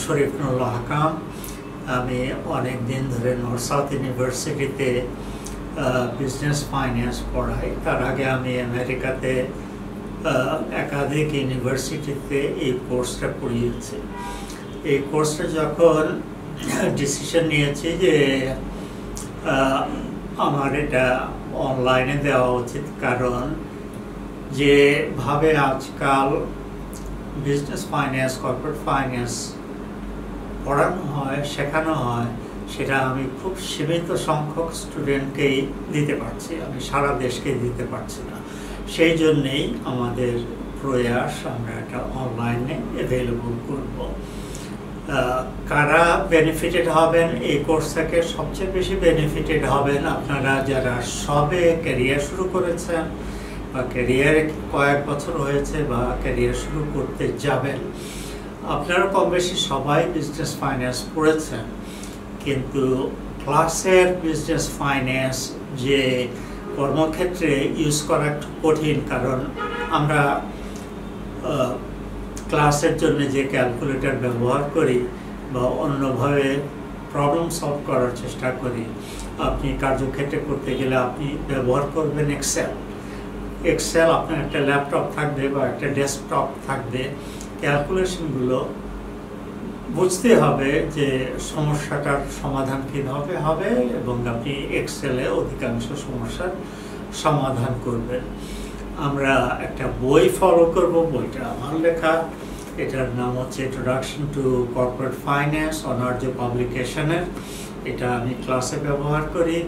শরীফ নুরুল হাকাম। আমি অনেক দিন ধরে নর্থ সাউথ ইউনিভার্সিটিতে বিজনেস ফাইন্যান্স পড়াই। তার আগে আমি আমেরিকাতে একাধিক ইউনিভার্সিটিতে এই কোর্সটা পড়িয়েছি। এই কোর্সটা যখন ডিসিশন নিয়েছি যে আমার এটা অনলাইনে দেওয়া উচিত, কারণ যেভাবে আজকাল বিজনেস ফাইন্যান্স, কর্পোরেট ফাইন্যান্স পড়ানো হয়, শেখানো হয়, সেটা আমি খুব সীমিত সংখ্যক স্টুডেন্টকেই দিতে পারছি, আমি সারা দেশকে দিতে পারছি না। সেই জন্যেই আমাদের প্রয়াস আমরা এটা অনলাইনে অ্যাভেলেবল করব। কারা বেনিফিটেড হবেন এই কোর্স থেকে? সবচেয়ে বেশি বেনিফিটেড হবেন আপনারা যারা সবে ক্যারিয়ার শুরু করেছেন বা ক্যারিয়ারে কয়েক বছর হয়েছে বা ক্যারিয়ার শুরু করতে যাবেন। আপনারা কম বেশি সবাই বিজনেস ফাইন্যান্স পড়েছেন, কিন্তু ক্লাসের বিজনেস ফাইন্যান্স যে কর্মক্ষেত্রে ইউজ করা একটু কঠিন, কারণ আমরা ক্লাসের জন্য যে ক্যালকুলেটর ব্যবহার করি বা অন্যভাবে প্রবলেম সলভ করার চেষ্টা করি, আপনি কার্যক্ষেত্রে করতে গেলে আপনি ব্যবহার করবেন এক্সেল। আপনার একটা ল্যাপটপ থাকবে বা একটা ডেস্কটপ থাকবে, ক্যালকুলেশনগুলো বুঝতে হবে যে সমস্যাটার সমাধান কীভাবে হবে এবং আপনি এক্সেলে অধিকাংশ সমস্যার সমাধান করবেন। আমরা একটা বই ফলো করব, বইটা আমার লেখা, এটার নাম হচ্ছে ইন্ট্রোডাকশন টু কর্পোরেট ফাইন্যান্স, অনার্য পাবলিকেশনের। এটা আমি ক্লাসে ব্যবহার করি।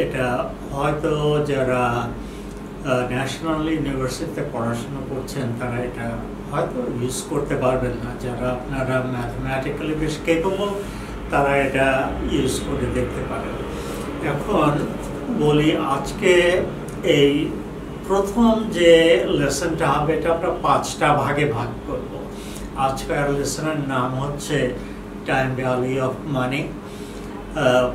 এটা হয়তো যারা ন্যাশনাল ইউনিভার্সিটিতে পড়াশোনা করছেন তারা এটা হয়তো ইউজ করতে পারবেন না, যারা আপনারা ম্যাথমেটিক্যালি বেশ কেপেবল তারা এটা ইউজ করে দেখতে পারেন। এখন বলি, আজকে এই প্রথম যে লেসনটা হবে এটা আমরা 5টা ভাগে ভাগ করব। আজকের লেসনের নাম হচ্ছে টাইম ভ্যালু অফ মানি।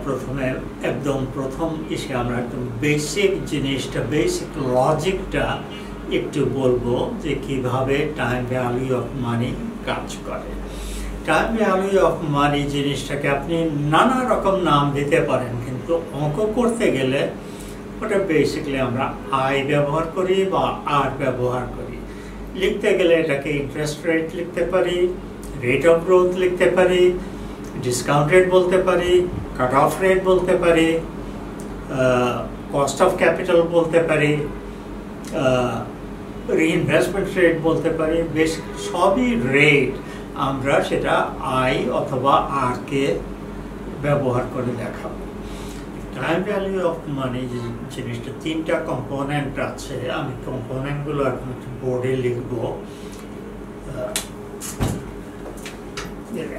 প্রথমে একদম প্রথম এসে আমরা একদম বেসিক জিনিসটা, বেসিক লজিকটা একটু বলবো যে কিভাবে টাইম ভ্যালু অফ মানি কাজ করে। টাইম ভ্যালু অফ মানি জিনিসটাকে আপনি নানা রকম নাম দিতে পারেন, কিন্তু অঙ্ক করতে গেলে ওটা বেসিক্যালি আমরা আই ব্যবহার করি বা আর ব্যবহার করি। লিখতে গেলে এটাকে ইন্টারেস্ট রেট লিখতে পারি, রেট অফ গ্রোথ লিখতে পারি, ডিসকাউন্ট রেট বলতে পারি, কাট অফ রেট বলতে পারি, কস্ট অফ ক্যাপিটাল বলতে পারি, রিইনভেস্টমেন্ট রেট বলতে পারি। বেশ সবই রেট আমরা সেটা আই অথবা আর কে ব্যবহার করে দেখাবো। টাইম ভ্যালু অফ মানি যে জিনিসটা 3টা কম্পোনেন্ট আছে, আমি কম্পোনেন্টগুলো এখন একটু বোর্ডে লিখব।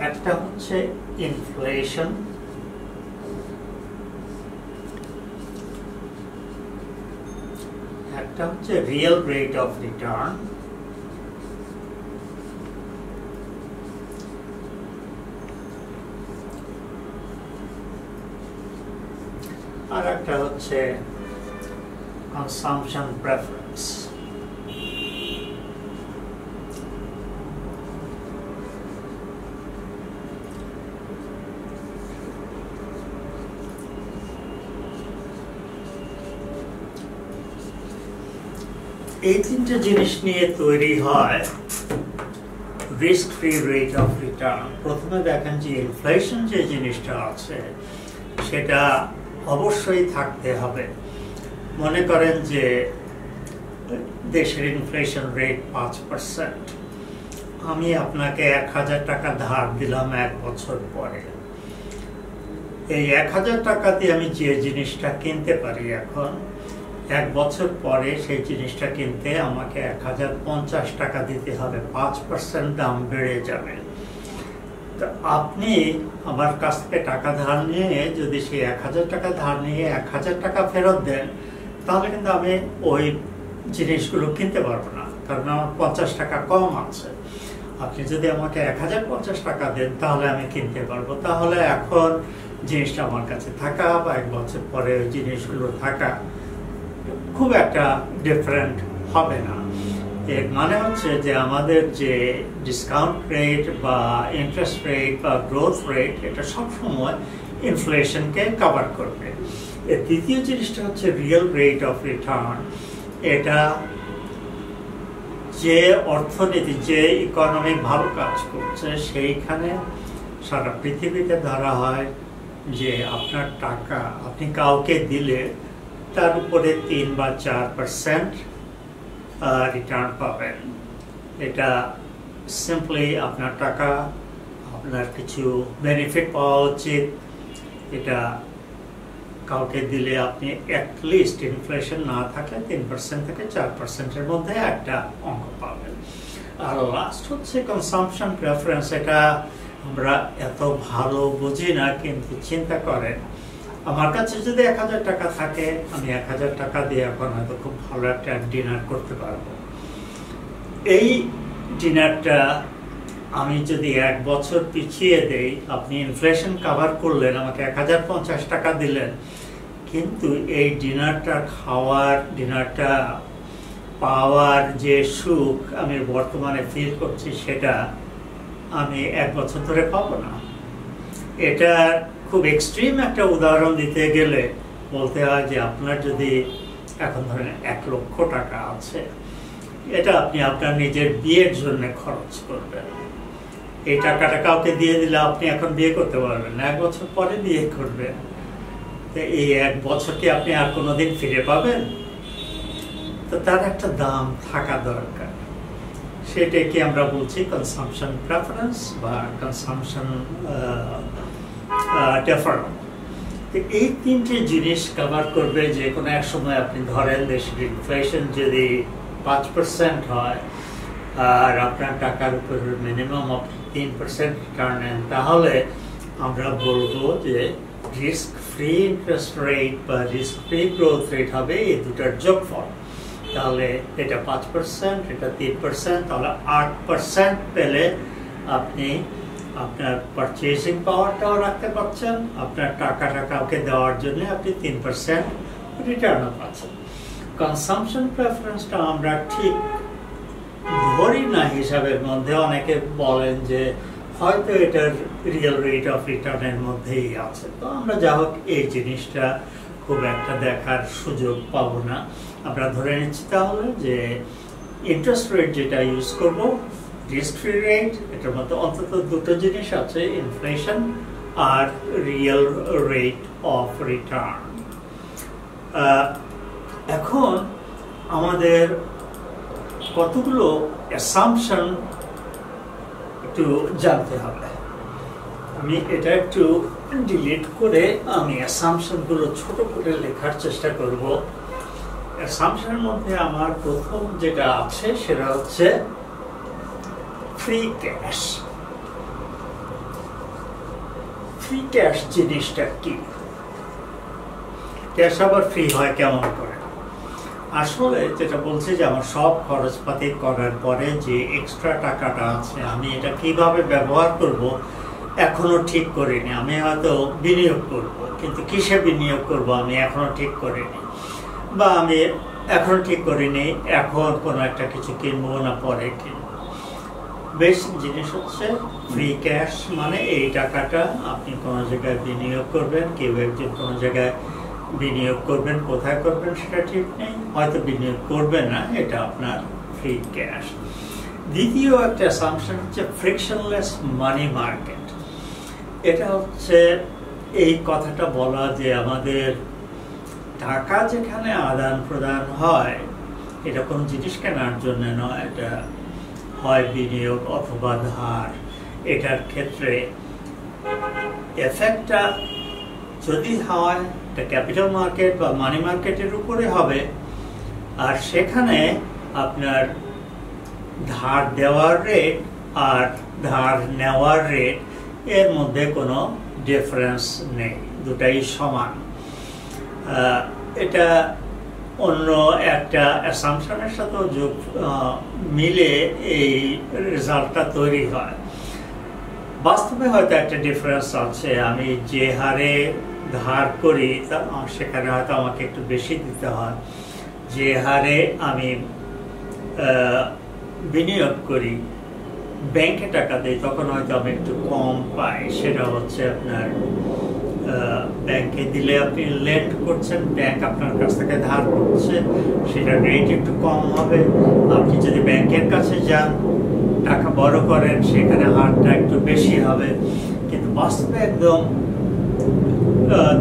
একটা হচ্ছে ইনফ্লেশন, একটা হচ্ছে রিয়েল রেট অফ রিটার্ন, আর একটা হচ্ছে কনসাম্পশন প্রেফারেন্স। এই 3টে জিনিস নিয়ে তৈরি হয় risk free rate of return. প্রথমে দেখেন যে ইনফ্লেশন যে জিনিসটা আছে সেটা অবশ্যই থাকতে হবে। মনে করেন যে দেশের ইনফ্লেশন রেট 5%, আমি আপনাকে 1000 টাকা ধার দিলাম 1 বছর পরে। এই 1000 টাকা দিয়ে আমি যে জিনিসটা কিনতে পারি, এখন 1 বছর পরে সেই জিনিসটা কিনতে আমাকে 1050 টাকা দিতে হবে, 5% দাম বেড়ে যাবে। তো আপনি আমার কাছ থেকে টাকা ধার নিয়ে যদি সেই 1000 টাকা ধার নিয়ে 1000 টাকা ফেরত দেন, তাহলে কিন্তু আমি ওই জিনিসগুলো কিনতে পারবো না, কারণ আমার 50 টাকা কম আছে। আপনি যদি আমাকে 1050 টাকা দেন তাহলে আমি কিনতে পারবো। তাহলে এখন জিনিসটা আমার কাছে থাকা বা 1 বছর পরে ওই জিনিসগুলো থাকা খুব একটা ডিফারেন্ট হবে না। এর মানে হচ্ছে যে আমাদের যে ডিসকাউন্ট রেট বা ইন্টারেস্ট রেট বা গ্রোথ রেট এটা সবসময় ইনফ্লেশনকে কভার করবে। এর দ্বিতীয় জিনিসটা হচ্ছে রিয়েল রেট অফ রিটার্ন। এটা যে অর্থনীতি, যে ইকোনমি ভালো কাজ করছে সেইখানে সারা পৃথিবীতে ধরা হয় যে আপনার টাকা আপনি কাউকে দিলে তার উপরে 3 বা 4% রিটার্ন পাবেন। এটা সিম্পলি আপনার টাকা, আপনার কিছু বেনিফিট পাওয়া উচিত। এটা কাউকে দিলে আপনি অ্যাটলিস্ট ইনফ্লেশন না থাকলে 3% থেকে 4%-এর মধ্যে একটা অঙ্ক পাবেন। আর লাস্ট হচ্ছে কনসাম্পশন প্রেফারেন্স। এটা আমরা এত ভালো বুঝি না, কিন্তু চিন্তা করেন আমার কাছে যদি 1000 টাকা থাকে, আমি 1000 টাকা দিয়ে এখন হয়তো খুব ভালো একটা ডিনার করতে পারবো। এই ডিনারটা আমি যদি 1 বছর পিছিয়ে দেই, আপনি ইনফ্লেশন কভার করলেন, আমাকে 1050 টাকা দিলেন, কিন্তু এই ডিনারটা খাওয়ার, ডিনারটা পাওয়ার যে সুখ আমি বর্তমানে ফিল করছি সেটা আমি 1 বছর ধরে পাবো না। এটা খুব এক্সট্রিম একটা উদাহরণ দিতে গেলে বলতে হয় যে আপনার যদি এখন ধরেন 1 লক্ষ টাকা আছে, এটা আপনি আপনার নিজের বিয়ের জন্য খরচ করবেন। এই টাকাটা কাউকে দিয়ে দিলে আপনি এখন বিয়ে করতে পারবেন না, 1 বছর পরে বিয়ে করবেন। তো এই 1 বছরকে আপনি আর কোনোদিন ফিরে পাবেন? তো তার একটা দাম থাকা দরকার। সেটাকে আমরা বলছি কনসাম্পশন প্রেফারেন্স বা কনসাম্পশন ডেফারেন্স। এই 3টে জিনিস কভার করবে যে কোনো এক সময় আপনি ধরেন দেশের ইনফ্লেশন যদি 5% হয় আর আপনার টাকার উপর মিনিমাম আপনি 3% রিটার্ন নেন, তাহলে আমরা বলবো যে রিস্ক ফ্রি ইন্টারেস্ট রেট বা রিস্ক ফ্রি গ্রোথ রেট হবে এই দুটার যোগফল। তাহলে এটা 5%, এটা 3%, তাহলে 8% পেলে আপনি আপনার পারচেজিং পাওয়ারটাও রাখতে পারছেন, আপনার টাকাটা কাউকে দেওয়ার জন্য আপনি 3% রিটার্নও পাচ্ছেন। কনসাম্পশন প্রেফারেন্সটা আমরা ঠিক ধরি না হিসাবের মধ্যে। অনেকে বলেন যে হয়তো এটার রিয়েল রেট অফ রিটার্নের মধ্যেই আছে। তো আমরা যা হোক এই জিনিসটা খুব একটা দেখার সুযোগ পাবো না। আমরা ধরে নিচ্ছি তাহলে যে ইন্টারেস্ট রেট যেটা ইউজ করব, রিস্ক ফ্রি রেট, এটার মধ্যে অন্তত দুটো জিনিস আছে, ইনফ্লেশন আর রিয়েল রেট অফ রিটার্ন। এখন আমাদের কতগুলো অ্যাসাম্পশন একটু জানতে হবে। আমি এটা একটু ডিলিট করে আমি অ্যাসাম্পশনগুলো ছোট করে লেখার চেষ্টা করব। অ্যাসাম্পশনের মধ্যে আমার প্রথম যেটা আছে সেটা হচ্ছে ফ্রি ক্যাশ। ফ্রি ক্যাশ জিনিসটা কি? ক্যাশ আবার ফ্রি হয় কেমন করে? আসলে যেটা বলছি যে আমার সব খরচপাতি করার পরে যে এক্সট্রা টাকাটা আছে আমি এটা কিভাবে ব্যবহার করব এখনো ঠিক করিনি। আমি হয়তো বিনিয়োগ করব, কিন্তু কিসে বিনিয়োগ করব আমি এখনো ঠিক করিনি, বা আমি এখনো ঠিক করিনি এখন কোনো একটা কিছু কিনবো না পরে কিনবো। বেসিক জিনিস হচ্ছে ফ্রি ক্যাশ, মানে এই টাকাটা আপনি কোনো জায়গায় বিনিয়োগ করবেন, কেউ একজন কোনো জায়গায় বিনিয়োগ করবেন, কোথায় করবেন সেটা ঠিক নেই, হয়তো বিনিয়োগ করবেন না, এটা আপনার ফ্রি ক্যাশ। দ্বিতীয় একটা অ্যাসাম্পশন হচ্ছে ফ্রিকশনলেস মানি মার্কেট। এটা হচ্ছে এই কথাটা বলা যে আমাদের টাকা যেখানে আদান প্রদান হয়, এটা কোনো জিনিস কেনার জন্য নয়, এটা হয় বিনিয়োগ অথবা ধার। এটার ক্ষেত্রে এফেক্টটা যদি হয় এটা ক্যাপিটাল মার্কেট বা মানি মার্কেটের উপরে হবে, আর সেখানে আপনার ধার দেওয়ার রেট আর ধার নেওয়ার রেট এর মধ্যে কোনো ডিফারেন্স নেই, দুটাই সমান। এটা অন্য একটা অ্যাসাম্পশনের সাথেও যোগ মিলে এই রেজাল্টটা তৈরি হয়। বাস্তবে হয়তো একটা ডিফারেন্স আছে, আমি যে হারে ধার করি সেখানে হয়তো আমাকে একটু বেশি দিতে হয়, যে হারে আমি বিনিয়োগ করি, ব্যাংকে টাকা দেই, তখন হয়তো আমি একটু কম পাই। সেটা হচ্ছে আপনার ব্যাংকে দিলে আপনি লেন্ড করছেন, ব্যাংক আপনার কাছ থেকে ধার করছে, সেটার রেট একটু কম হবে। আপনি যদি ব্যাংকের কাছে যান, টাকা বড় করেন, সেখানে হারটা একটু বেশি হবে। কিন্তু বাস্তবে একদম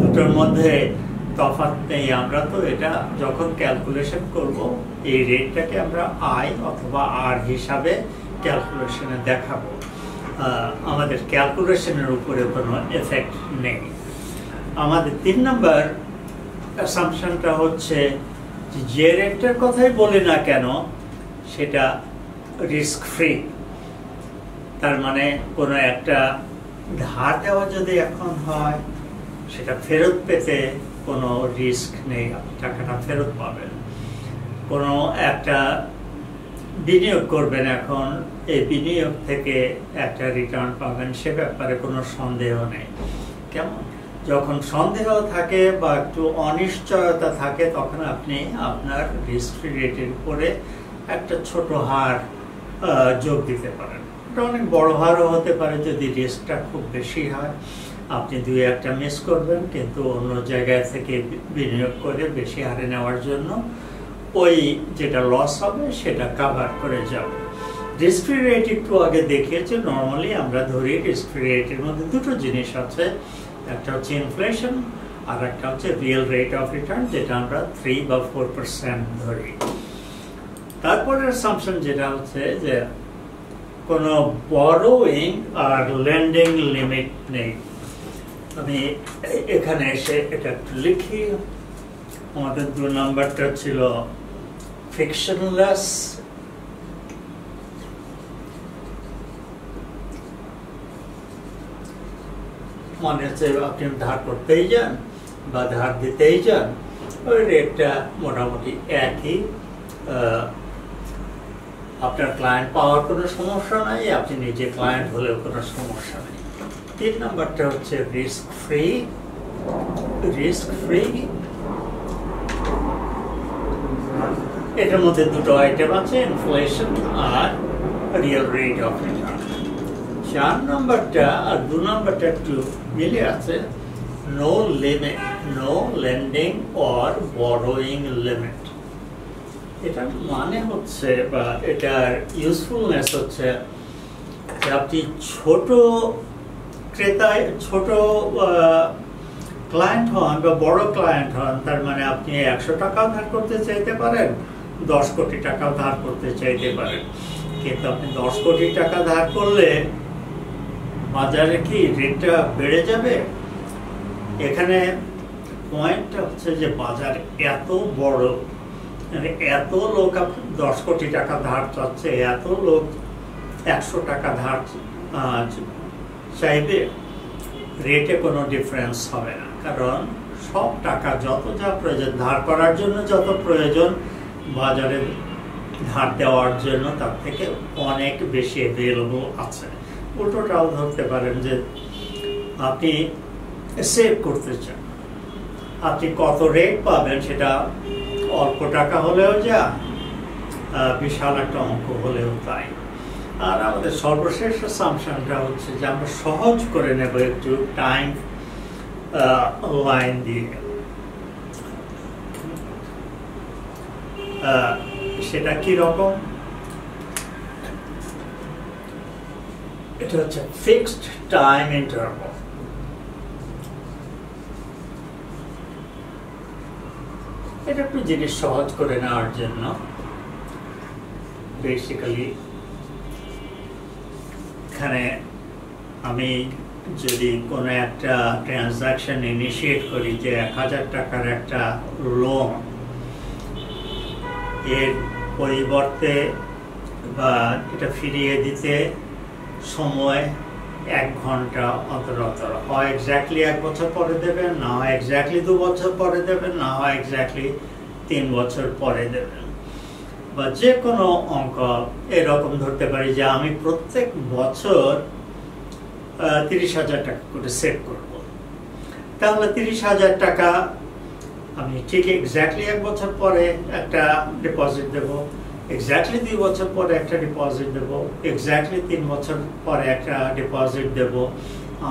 দুটোর মধ্যে তফাৎ নেই। আমরা তো এটা যখন ক্যালকুলেশন করব, এই রেটটাকে আমরা আই অথবা আর হিসাবে ক্যালকুলেশনে দেখাবো। আমাদের ক্যালকুলেশনের উপরে কোনো এফেক্ট নেই। আমাদের 3 নম্বর অ্যাসাম্পশনটা হচ্ছে যে রেটটার কথাই বলি না কেন, সেটা রিস্ক ফ্রি। তার মানে কোনো একটা ধার দেওয়া যদি এখন হয়, সেটা ফেরত পেতে কোনো রিস্ক নেই, আপনি টাকাটা ফেরত পাবেন। কোনো একটা বিনিয়োগ করবেন এখন, এই বিনিয়োগ থেকে একটা রিটার্ন পাবেন, সে ব্যাপারে কোনো সন্দেহ নেই। কেমন? যখন সন্দেহ থাকে বা একটু অনিশ্চয়তা থাকে, তখন আপনি আপনার রিস্ক ফ্রি রেটের উপরে একটা ছোট হার যোগ দিতে পারেন। এটা অনেক বড় হারও হতে পারে যদি রিস্কটা খুব বেশি হয়। আপনি 2-1টা মিস করবেন, কিন্তু অন্য জায়গায় থেকে বিনিয়োগ করে বেশি হারে নেওয়ার জন্য ওই যেটা লস হবে সেটা কাভার করে যাবে। রিস্ক ফ্রি রেট একটু আগে দেখিয়েছে। নর্মালি আমরা ধরি রিস্ক ফ্রি রেটের মধ্যে দুটো জিনিস আছে, একটা হচ্ছে ইনফ্লেশন আর একটা হচ্ছে রিয়েল রেট অফ রিটার্ন, যেটা আমরা 3 বা 4% ধরি। তারপরে অ্যাসাম্পশন যেটা হচ্ছে যে কোনো বরোইং আর লেন্ডিং লিমিট নেই। আমি এখানে এসে এটা একটু লিখি। আমাদের 2 নাম্বারটা ছিল ফিকশনলেস, মানে হচ্ছে আপনি ধার করতেই যান বা ধার দিতেই যান, ওই রেটটা মোটামুটি একই। আপনার ক্লায়েন্ট পাওয়ার কোনো সমস্যা নাই, আপনি নিজে ক্লায়েন্ট হলেও কোনো সমস্যা নেই। 3 নাম্বারটা হচ্ছে রিস্ক ফ্রি। রিস্ক ফ্রি এটার মধ্যে দুটো আইটেম আছে, ইনফ্লেশন আর রিয়েল রেট অফ রিটার্ন। 4 নাম্বারটা আর 2 নাম্বারটা একটু মিলে আছে, no limit, no lending or borrowing limit. এটার মানে হচ্ছে বা এটার ইউজফুলনেস হচ্ছে যে আপনি ছোট ক্রেতায়, ছোট ক্লায়েন্ট হন বা বড় ক্লায়েন্ট হন, তার মানে আপনি 100 টাকাও ধার করতে চাইতে পারেন, 10 কোটি টাকাও ধার করতে চাইতে পারেন। কিন্তু আপনি 10 কোটি টাকা ধার করলে বাজারে কি রেটটা বেড়ে যাবে? এখানে পয়েন্টটা হচ্ছে যে বাজার এত বড়, মানে এত লোক 10 কোটি টাকা ধার চাচ্ছে, এত লোক 100 টাকা ধার চাইবে, রেটে কোনো ডিফারেন্স হবে না। কারণ সব টাকা যত যা প্রয়োজন ধার করার জন্য, যত প্রয়োজন বাজারে ধার দেওয়ার জন্য, তার থেকে অনেক বেশি অ্যাভেলেবল আছে। উল্টোটাও ধরতে পারেন যে আপনি সেভ করতে চান, আপনি কত রেট পাবেন সেটা অল্প টাকা হলেও যা, বিশাল একটা অঙ্ক হলেও তাই। আর আমাদের সর্বশেষ অ্যাসাম্পশনটা হচ্ছে যে আমরা সহজ করে নেব একটু টাইম লাইন দিয়ে। সেটা কি রকম? এটা হচ্ছে ফিক্সড টাইম ইন্টারভাল। এটা একটু জিনিস সহজ করে নেওয়ার জন্য বেসিক্যালি এখানে আমি যদি কোনো একটা ট্রানজাকশন ইনিশিয়েট করি যে 1000 টাকার একটা লোন, এর পরিবর্তে বা এটা ফিরিয়ে দিতে সময় 1 ঘন্টা অন্তর অন্তর, হয় এক্স্যাক্টলি 1 বছর পরে দেবেন, না হয় এক্স্যাক্টলি 2 বছর পরে দেবেন, না হয় এক্স্যাক্টলি 3 বছর পরে দেবেন, বা যে কোনো অঙ্ক এরকম ধরতে পারি যে আমি প্রত্যেক বছর 30,000 টাকা করে সেভ করব। তাহলে 30,000 টাকা আমি ঠিক এক্স্যাক্টলি 1 বছর পরে একটা ডিপোজিট দেব, এক্স্যাক্টলি 2 বছর পরে একটা ডিপোজিট দেব, এক্স্যাক্টলি 3 বছর পরে একটা ডিপোজিট দেব।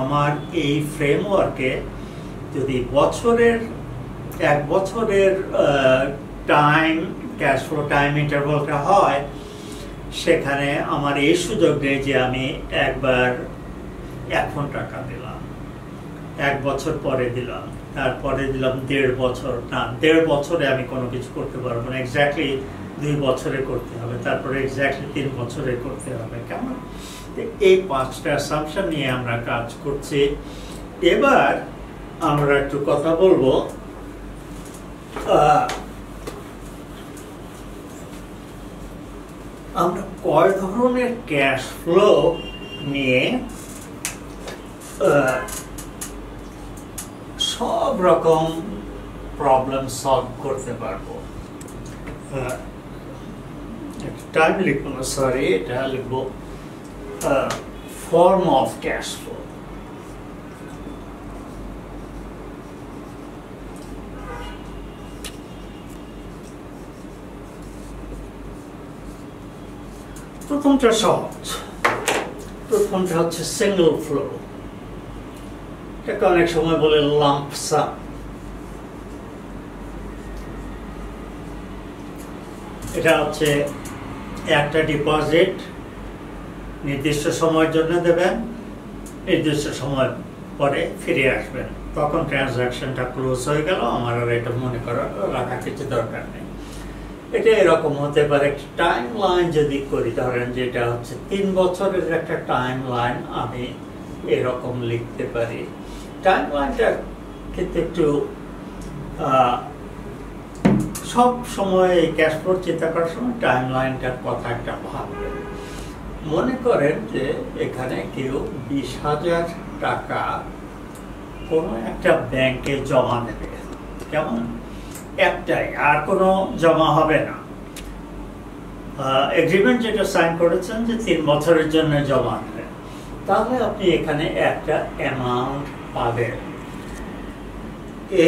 আমার এই ফ্রেমওয়ার্কে যদি এক বছরের টাইম ক্যাশ ফ্লো টাইম ইন্টারভালটা হয়, সেখানে আমার এই সুযোগ নেই যে আমি একবার এখন টাকা দিলাম, 1 বছর পরে দিলাম, তারপরে দিলাম 1.5 বছর। না, 1.5 বছরে আমি কোনো কিছু করতে পারবো না, এক্স্যাক্টলি 2 বছরে করতে হবে, তারপরে এক্স্যাক্টলি 3 বছরে করতে হবে। কেমন? এই 5টা অ্যাসাম্পশন নিয়ে আমরা কাজ করছি। এবার আমরা একটু কথা বলবো আমরা কয় ধরনের ক্যাশ ফ্লো নিয়ে সব রকম প্রবলেম সলভ করতে পারবো। টাইম লিখবো না, সরি, এটা লিখবো ফর্ম অফ ক্যাশ ফ্লো। প্রথমটা সহজ, প্রথমটা হচ্ছে সিঙ্গল ফ্লো। এটাকে অনেক সময় বলে লাম্প সাম। এটা হচ্ছে একটা ডিপোজিট নির্দিষ্ট সময়ের জন্য দেবেন, নির্দিষ্ট সময় পরে ফিরে আসবেন, তখন ট্রানজাকশনটা ক্লোজ হয়ে গেল, আমার আর এটা মনে করা রাখা কিছু দরকার নেই। এটা এরকম হতে পারে। টাইম লাইন যদি করি, ধরেন যেটা হচ্ছে 3 বছরের একটা টাইম লাইন, আমি এরকম লিখতে পারি। টাইম লাইনটা কিন্তু একটু সব সময় ক্যাশ ফ্লো চিন্তা করার সময় টাইম লাইনটার কথা একটা ভাববেন। মনে করেন যে এখানে কেউ 20,000 টাকা কোনো একটা ব্যাংকে জমা দেবে, কেমন? একটাই, আর কোনো জমা হবে না। এগ্রিমেন্ট যেটা সাইন করেছেন যে 3 বছরের জন্য জমা দেবে, তাহলে আপনি এখানে একটা অ্যামাউন্ট পাবেন।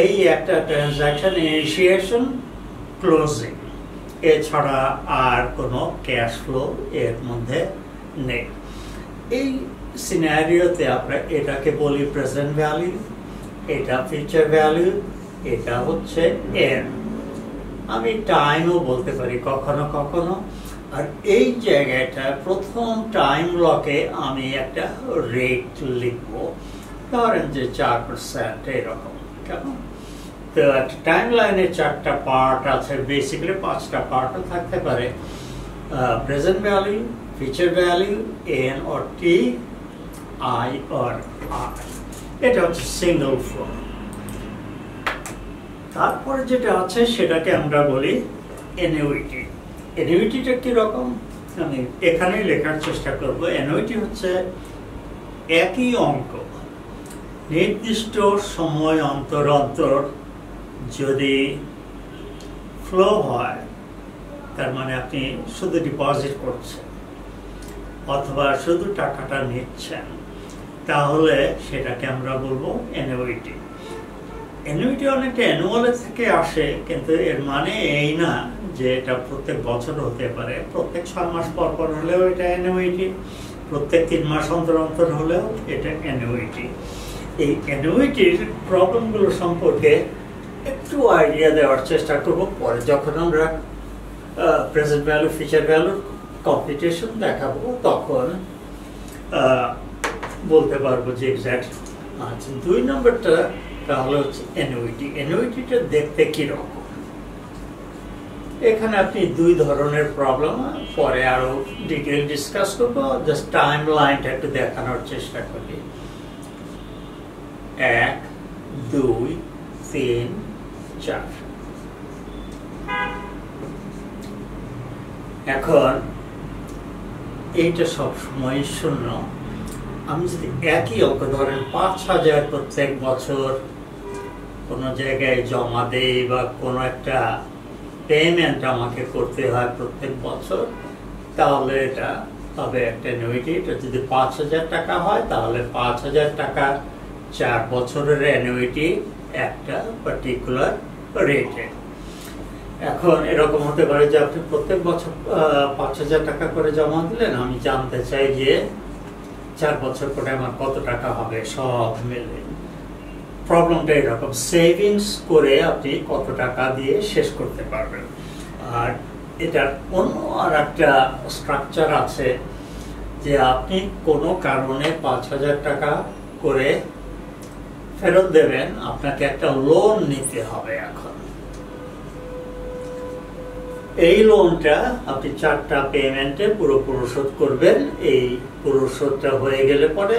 এই একটা ট্রানজাকশন ইনিশিয়েশন, ক্লোজিং, এছাড়া আর কোনো ক্যাশ ফ্লো এর মধ্যে নেই। এই সিনারিওতে আমরা এটাকে বলি প্রেজেন্ট ভ্যালু, এটা ফিউচার ভ্যালু, এটা হচ্ছে এন। আমি টাইমও বলতে পারি কখনো কখনো। আর এই জায়গাটা প্রথম টাইম ব্লকে আমি একটা রেট লিখবো, ধরেন যে 4%, এরকম। কেমন? তো একটা টাইম লাইনে 4টা পার্ট আছে, বেসিক্যালি 5টা পার্টও থাকতে পারে। Present value, future value, N or T, I or I. এটা হচ্ছে সিঙ্গল ফ্লো। তারপরে যেটা আছে সেটাকে আমরা বলি অ্যানুইটি। অ্যানুইটিটা কিরকম আমি এখানেই লেখার চেষ্টা করব। অ্যানুইটি হচ্ছে একই অঙ্ক নির্দিষ্ট সময় অন্তর অন্তর যদি ফ্লো হয়, তার মানে আপনি শুধু ডিপোজিট করছেন অথবা শুধু টাকাটা নিচ্ছেন, তাহলে সেটাকে আমরা বলবো অ্যানুইটি। অ্যানুইটি অনেকটা অ্যানুয়ালের থেকে আসে, কিন্তু এর মানে এই না যে এটা প্রত্যেক বছর হতে পারে। প্রত্যেক 6 মাস পর পর হলেও এটা অ্যানুইটি, প্রত্যেক 3 মাস অন্তর অন্তর হলেও এটা অ্যানুইটি। এই অ্যানুইটির প্রবলেমগুলো সম্পর্কে একটু আইডিয়া দেওয়ার চেষ্টা করব পরে, যখন আমরা প্রেজেন্ট ভ্যালু, ফিউচার ভ্যালুর কম্পিটিশন দেখাবো, তখন বলতে পারবো যে এক্স্যাক্ট। আচ্ছা, 2 নম্বরটা তাহলে হচ্ছে অ্যানুইটি। অ্যানুইটিটা দেখতে কিরকম? এখানে আপনি 2 ধরনের প্রবলেম, পরে আরো ডিটেইল ডিসকাস করবো, জাস্ট টাইম লাইনটা একটু দেখানোর চেষ্টা করি। 1, 2, 3, 4। এখন এইটা সবসময় শূন্য। আমি যদি একই অঙ্ক ধরেন 5,000 প্রত্যেক বছর কোনো জায়গায় জমা দেই, বা কোনো একটা পেমেন্ট আমাকে করতে হয় প্রত্যেক বছর, তাহলে এটা হবে একটা অ্যানুইটি। এটা যদি 5,000 টাকা হয়, তাহলে 5,000 টাকা 4 বছরের অ্যানুইটি একটা পার্টিকুলার রেটে। এখন এরকম হতে পারে যে আপনি প্রত্যেক বছর ৫,০০০ টাকা করে জমা দিলেন, আমি জানতে চাই যে ৪ বছর পরে আমার কত টাকা হবে সব মিলে। প্রবলেমটা এরকম, সেভিংস করে আপনি কত টাকা দিয়ে শেষ করতে পারবেন। আর এটার অন্য আর একটা স্ট্রাকচার আছে যে আপনি কোনো কারণে ৫,০০০ টাকা করে ফেরত দেবেন, আপনাকে একটা লোন নিতে হবে। এখন এই লোনটা আপনি 4টা পেমেন্টে পুরো পরিশোধ করবেন। এই পরিশোধটা হয়ে গেলে পরে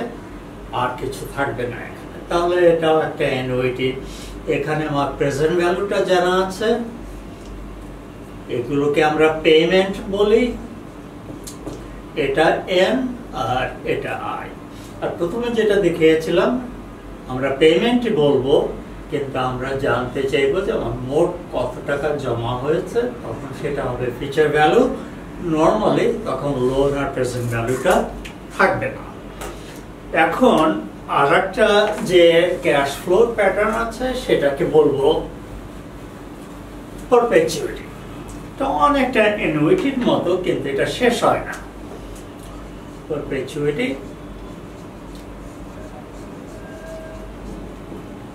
আর কিছু থাকবে না এখানে, তাহলে এটাও একটা অ্যানুইটি। এখানে আমার প্রেজেন্ট ভ্যালুটা জানা আছে, এগুলোকে আমরা পেমেন্ট বলি, এটা এন আর এটা আই। আর প্রথমে যেটা দেখিয়েছিলাম আমরা পেমেন্ট বলবো, কিন্তু আমরা জানতে চাইবো যে আমার মোট কত টাকা জমা হয়েছে, তখন সেটা হবে ফিউচার ভ্যালু। নর্মালি তখন লোন আর প্রেজেন্ট ভ্যালুটা থাকবে না। এখন আর একটা যে ক্যাশ ফ্লো প্যাটার্ন আছে সেটাকে বলবো পারপেচুইটি। এটা অনেকটা অ্যানুইটির মতো, কিন্তু এটা শেষ হয় না। পারপেচুইটি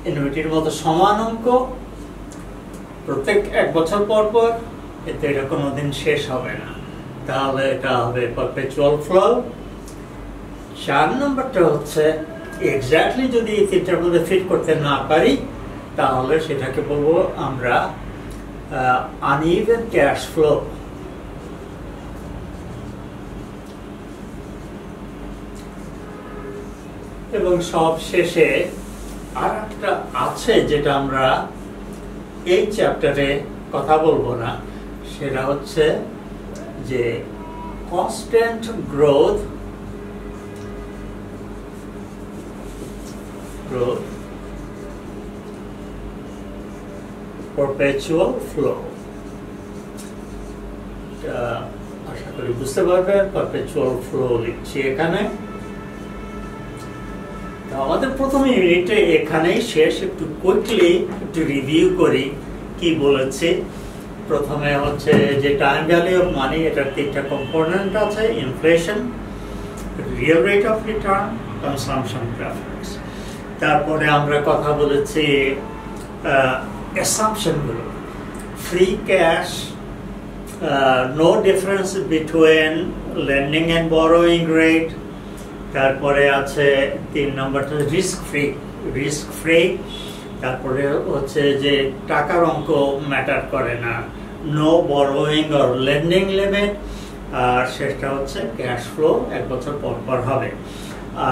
অ্যানুইটির মতো সমান অঙ্ক, প্রত্যেক 1 বছর পর পর, এতে এটা কোনোদিন শেষ হবে না, তাহলে এটা হবে পারপেচুয়াল ফ্লো। 4 নম্বরটা হচ্ছে এক্স্যাক্টলি যদি এই তিনটার মধ্যে ফিট করতে না পারি, তাহলে সেটাকে বলবো আমরা আনইভেন ক্যাশ ফ্লো। এবং সব শেষে আর একটা আছে যেটা আমরা এই চ্যাপ্টারে কথা বলবো না, সেটা হচ্ছে যে কনস্ট্যান্ট গ্রোথ পারপেচুয়াল ফ্লো। আশা করি বুঝতে পারবেন, পারপেচুয়াল ফ্লো লিখছি এখানে। আমাদের প্রথম ইউনিটে এখানেই শেষ। একটু কুইকলি একটু রিভিউ করি কি বলেছে। প্রথমে হচ্ছে যে টাইম ভ্যালু অফ মানি, এটার 3টা কম্পোনেন্ট আছে, inflation, real rate of return, consumption preference. তারপরে আমরা কথা বলেছি অ্যাসাম্পশনগুলো, free cash, no difference between lending and borrowing rate. তারপরে আছে 3 নম্বরটা রিস্ক ফ্রি। তারপরে হচ্ছে যে টাকার অঙ্ক ম্যাটার করে না, no borrowing or lending limit. আর শেষটা হচ্ছে ক্যাশ ফ্লো 1 বছর পর পর হবে।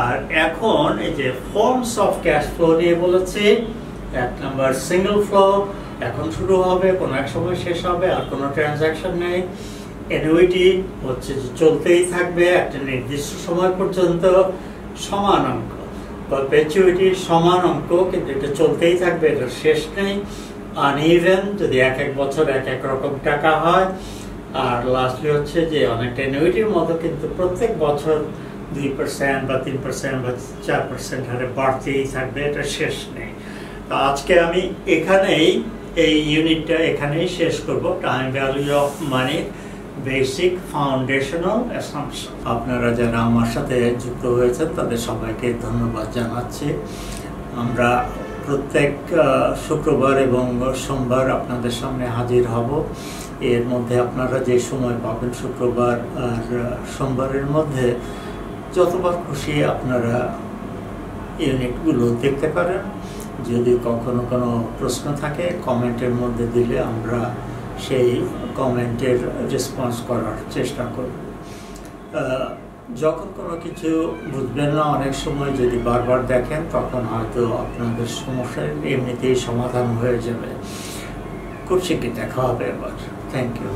আর এখন এই যে ফর্মস অফ ক্যাশ ফ্লো নিয়ে বলেছি। 1 নম্বর সিঙ্গেল ফ্লো, এখন শুরু হবে, কোনো এক সময় শেষ হবে, আর কোনো ট্রানজাকশন নেই। অ্যানুইটি হচ্ছে যে চলতেই থাকবে একটা নির্দিষ্ট সময় পর্যন্ত, সমান অঙ্ক। পারপেচুইটি সমান অঙ্ক, কিন্তু এটা চলতেই থাকবে, এটা শেষ নেই। আনইভেন, যদি 1 বছর 1 রকম টাকা হয়। আর লাস্টলি হচ্ছে যে অনেকটা অ্যানুইটির মতো, কিন্তু প্রত্যেক বছর 2% বা 3% বা 4% হারে বাড়তেই থাকবে, এটা শেষ নেই। তো আজকে আমি এখানেই এই ইউনিটটা এখানেই শেষ করব, time value of money basic foundational assumption. আপনারা যারা আমার সাথে যুক্ত হয়েছেন তাদের সবাইকে ধন্যবাদ জানাচ্ছি। আমরা প্রত্যেক শুক্রবার এবং সোমবার আপনাদের সামনে হাজির হব। এর মধ্যে আপনারা যে সময় পাবেন শুক্রবার আর সোমবারের মধ্যে, যতবার খুশি আপনারা ইউনিটগুলো দেখতে পারেন। যদি কখনো কোনো প্রশ্ন থাকে কমেন্টের মধ্যে দিলে আমরা সেই কমেন্টের রেসপন্স করার চেষ্টা করব। যখন কোনো কিছু বুঝবেন না, অনেক সময় যদি বারবার দেখেন, তখন হয়তো আপনাদের সমস্যার এমনিতেই সমাধান হয়ে যাবে। খুব শীঘ্রই দেখা হবে এবার। Thank you.